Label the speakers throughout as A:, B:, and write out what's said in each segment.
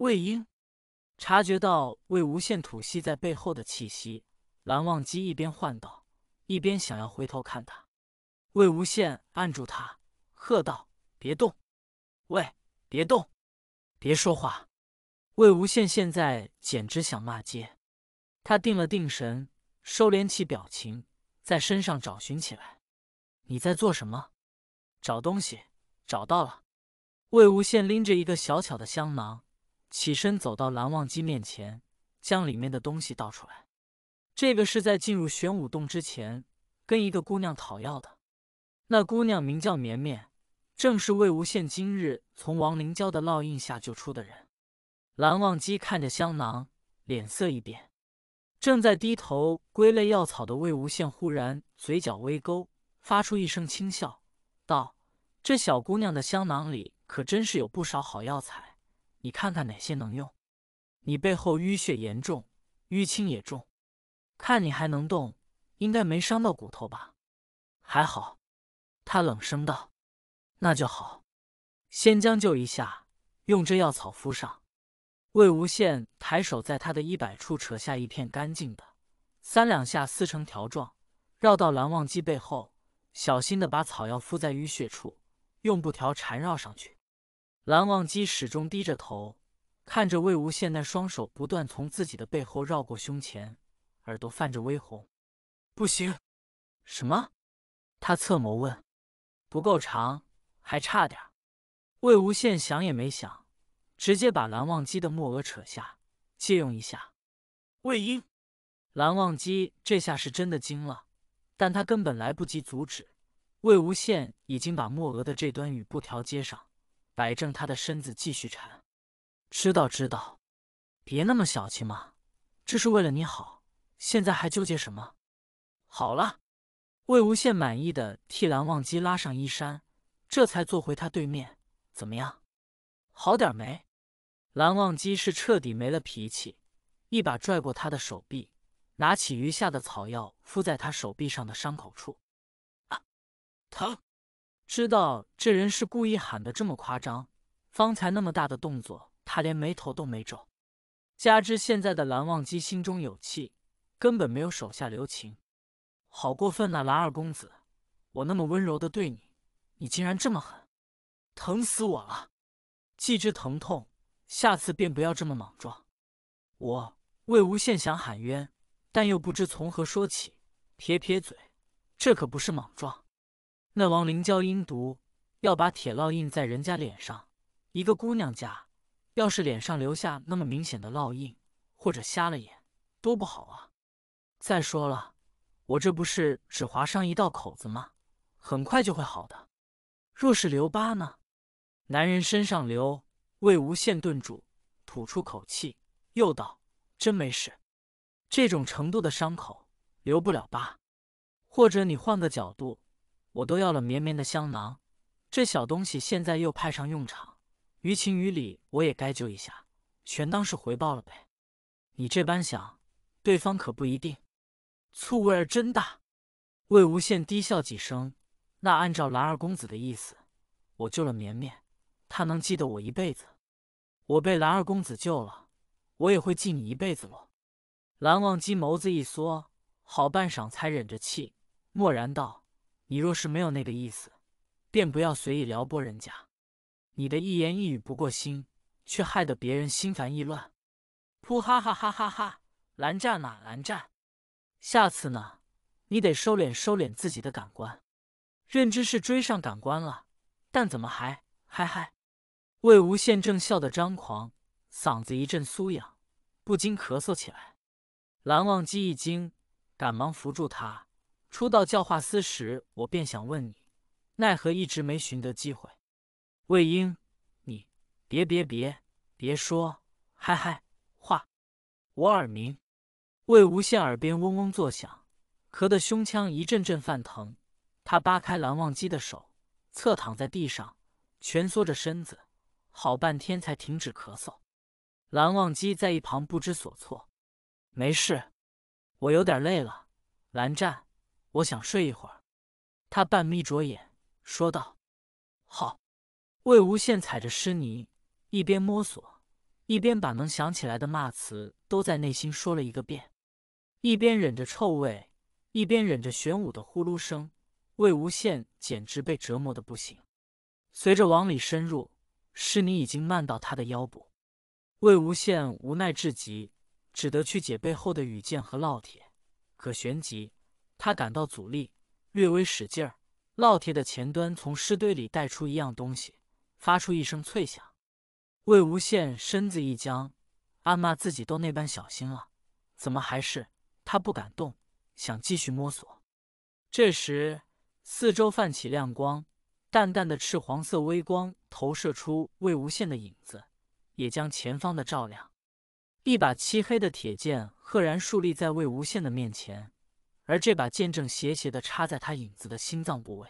A: 魏婴察觉到魏无羡吐息在背后的气息，蓝忘机一边唤道，一边想要回头看他。魏无羡按住他，喝道：“别动！喂，别动！别说话！”魏无羡现在简直想骂街。他定了定神，收敛起表情，在身上找寻起来。你在做什么？找东西，找到了。魏无羡拎着一个小巧的香囊，起身走到蓝忘机面前，将里面的东西倒出来。这个是在进入玄武洞之前跟一个姑娘讨要的。那姑娘名叫绵绵，正是魏无羡今日从亡灵礁的烙印下救出的人。蓝忘机看着香囊，脸色一变。正在低头归类药草的魏无羡忽然嘴角微勾，发出一声轻笑，道：“这小姑娘的香囊里可真是有不少好药材，你看看哪些能用？你背后淤血严重，淤青也重，看你还能动，应该没伤到骨头吧？”还好。他冷声道：“那就好，先将就一下，用这药草敷上。”魏无羡抬手在他的衣摆处扯下一片干净的，三两下撕成条状，绕到蓝忘机背后，小心地把草药敷在淤血处，用布条缠绕上去。蓝忘机始终低着头，看着魏无羡那双手不断从自己的背后绕过胸前，耳朵泛着微红。不行。什么？他侧眸问。不够长，还差点。魏无羡想也没想，直接把蓝忘机的墨额扯下，借用一下。魏婴，蓝忘机这下是真的惊了，但他根本来不及阻止，魏无羡已经把墨额的这端与布条接上，摆正他的身子继续缠。知道知道，别那么小气嘛，这是为了你好，现在还纠结什么？好了。魏无羡满意的替蓝忘机拉上衣衫，这才坐回他对面。怎么样，好点没？蓝忘机是彻底没了脾气，一把拽过他的手臂，拿起余下的草药敷在他手臂上的伤口处。啊，疼！知道这人是故意喊得这么夸张，方才那么大的动作，他连眉头都没皱。加之现在的蓝忘机心中有气，根本没有手下留情。好过分呐，蓝二公子！我那么温柔的对你，你竟然这么狠，疼死我了！既知疼痛，下次便不要这么莽撞。我魏无羡想喊冤，但又不知从何说起，撇撇嘴，这可不是莽撞。那亡灵礁阴毒，要把铁烙印在人家脸上，一个姑娘家，要是脸上留下那么明显的烙印，或者瞎了眼，多不好啊！再说了，我这不是只划上一道口子吗？很快就会好的。若是留疤呢？男人身上留。魏无羡顿住，吐出口气，又道：“真没事，这种程度的伤口留不了疤。或者你换个角度，我都要了绵绵的香囊，这小东西现在又派上用场，于情于理我也该救一下，全当是回报了呗。你这般想，对方可不一定。”醋味儿真大。魏无羡低笑几声，那按照蓝二公子的意思，我救了绵绵，他能记得我一辈子。我被蓝二公子救了，我也会记你一辈子喽。蓝忘机眸子一缩，好半晌才忍着气，默然道：“你若是没有那个意思，便不要随意撩拨人家。你的一言一语不过心，却害得别人心烦意乱。”噗哈哈哈哈哈！蓝湛哪蓝湛，下次呢，你得收敛收敛自己的感官。认知是追上感官了，但怎么还嗨？魏无羡正笑得张狂，嗓子一阵酥痒，不禁咳嗽起来。蓝忘机一惊，赶忙扶住他。初到教化司时，我便想问你，奈何一直没寻得机会。魏婴，你别说嗨话，我耳鸣。魏无羡耳边嗡嗡作响，咳得胸腔一阵阵泛疼。他扒开蓝忘机的手，侧躺在地上，蜷缩着身子，好半天才停止咳嗽。蓝忘机在一旁不知所措。没事，我有点累了。蓝湛，我想睡一会儿。他半眯着眼说道。好。魏无羡踩着湿泥，一边摸索，一边把能想起来的骂词都在内心说了一个遍，一边忍着臭味，一边忍着玄武的呼噜声。魏无羡简直被折磨得不行。随着往里深入，湿泥已经漫到他的腰部。魏无羡无奈至极，只得去解背后的羽箭和烙铁。可旋即，他感到阻力，略微使劲儿，烙铁的前端从尸堆里带出一样东西，发出一声脆响。魏无羡身子一僵，暗骂自己都那般小心了，怎么还是……他不敢动，想继续摸索。这时，四周泛起亮光，淡淡的赤黄色微光投射出魏无羡的影子，也将前方的照亮。一把漆黑的铁剑赫然竖立在魏无羡的面前，而这把剑正斜斜地插在他影子的心脏部位。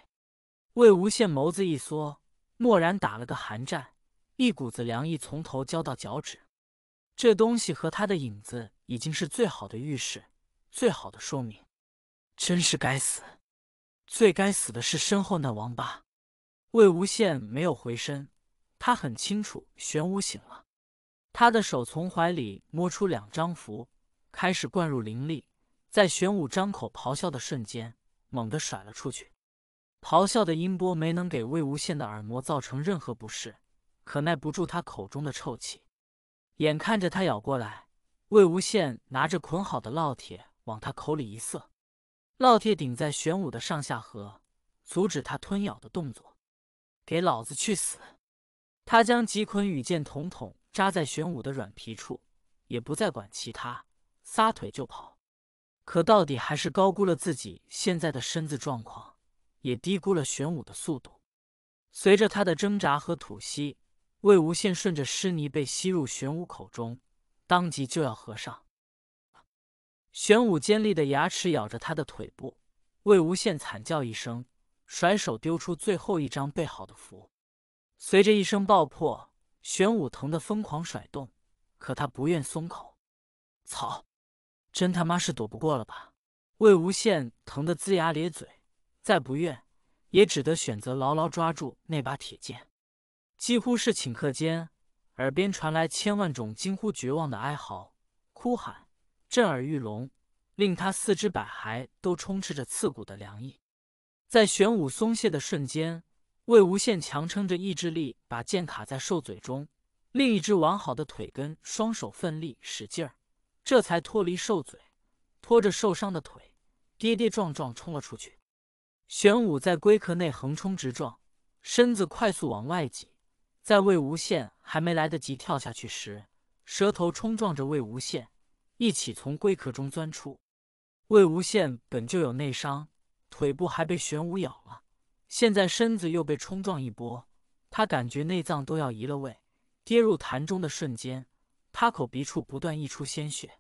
A: 魏无羡眸子一缩，蓦然打了个寒战，一股子凉意从头浇到脚趾。这东西和他的影子已经是最好的预示，最好的说明。真是该死！最该死的是身后那王八。魏无羡没有回身，他很清楚玄武醒了。他的手从怀里摸出2张符，开始灌入灵力，在玄武张口咆哮的瞬间，猛地甩了出去。咆哮的音波没能给魏无羡的耳膜造成任何不适，可耐不住他口中的臭气。眼看着他咬过来，魏无羡拿着捆好的烙铁往他口里一塞，烙铁顶在玄武的上下颌，阻止他吞咬的动作。给老子去死！他将几捆羽箭统统扎在玄武的软皮处，也不再管其他，撒腿就跑。可到底还是高估了自己现在的身子状况，也低估了玄武的速度。随着他的挣扎和吐息，魏无羡顺着湿泥被吸入玄武口中，当即就要合上。玄武尖利的牙齿咬着他的腿部，魏无羡惨叫一声，甩手丢出最后一张备好的符。随着一声爆破，玄武疼得疯狂甩动，可他不愿松口。操！真他妈是躲不过了吧？魏无羡疼得龇牙咧嘴，再不愿也只得选择牢牢抓住那把铁剑。几乎是顷刻间，耳边传来千万种近乎绝望的哀嚎、哭喊，震耳欲聋，令他四肢百骸都充斥着刺骨的凉意。在玄武松懈的瞬间，魏无羡强撑着意志力把剑卡在兽嘴中，另一只完好的腿根双手奋力使劲儿，这才脱离兽嘴，拖着受伤的腿跌跌撞撞冲了出去。玄武在龟壳内横冲直撞，身子快速往外挤，在魏无羡还没来得及跳下去时，蛇头冲撞着魏无羡，一起从龟壳中钻出。魏无羡本就有内伤，腿部还被玄武咬了，现在身子又被冲撞一波，他感觉内脏都要移了位。跌入潭中的瞬间，他口鼻处不断溢出鲜血。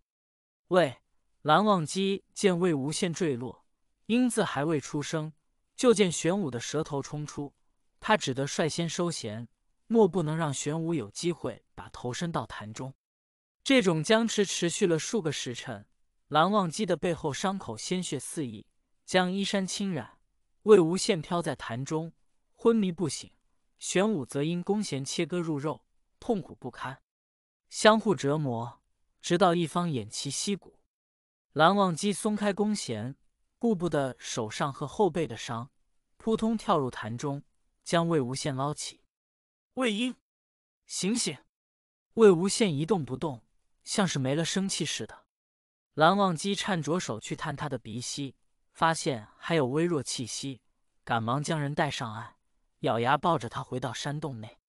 A: 喂！蓝忘机见魏无羡坠落，英字还未出声，就见玄武的蛇头冲出，他只得率先收弦，莫不能让玄武有机会把头伸到潭中。这种僵持持续了数个时辰，蓝忘机的背后伤口鲜血四溢，将衣衫侵染。魏无羡飘在潭中，昏迷不醒；玄武则因弓弦切割入肉，痛苦不堪，相互折磨，直到一方偃旗息鼓。蓝忘机松开弓弦，顾不得手上和后背的伤，扑通跳入潭中，将魏无羡捞起。魏婴，醒醒！魏无羡一动不动，像是没了生气似的。蓝忘机颤着手去探他的鼻息，发现还有微弱气息，赶忙将人带上岸，咬牙抱着他回到山洞内。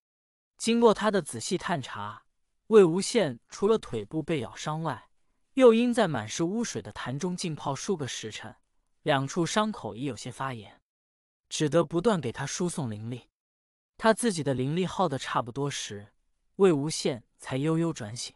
A: 经过他的仔细探查，魏无羡除了腿部被咬伤外，又因在满是污水的潭中浸泡数个时辰，2处伤口已有些发炎，只得不断给他输送灵力。他自己的灵力耗得差不多时，魏无羡才悠悠转醒。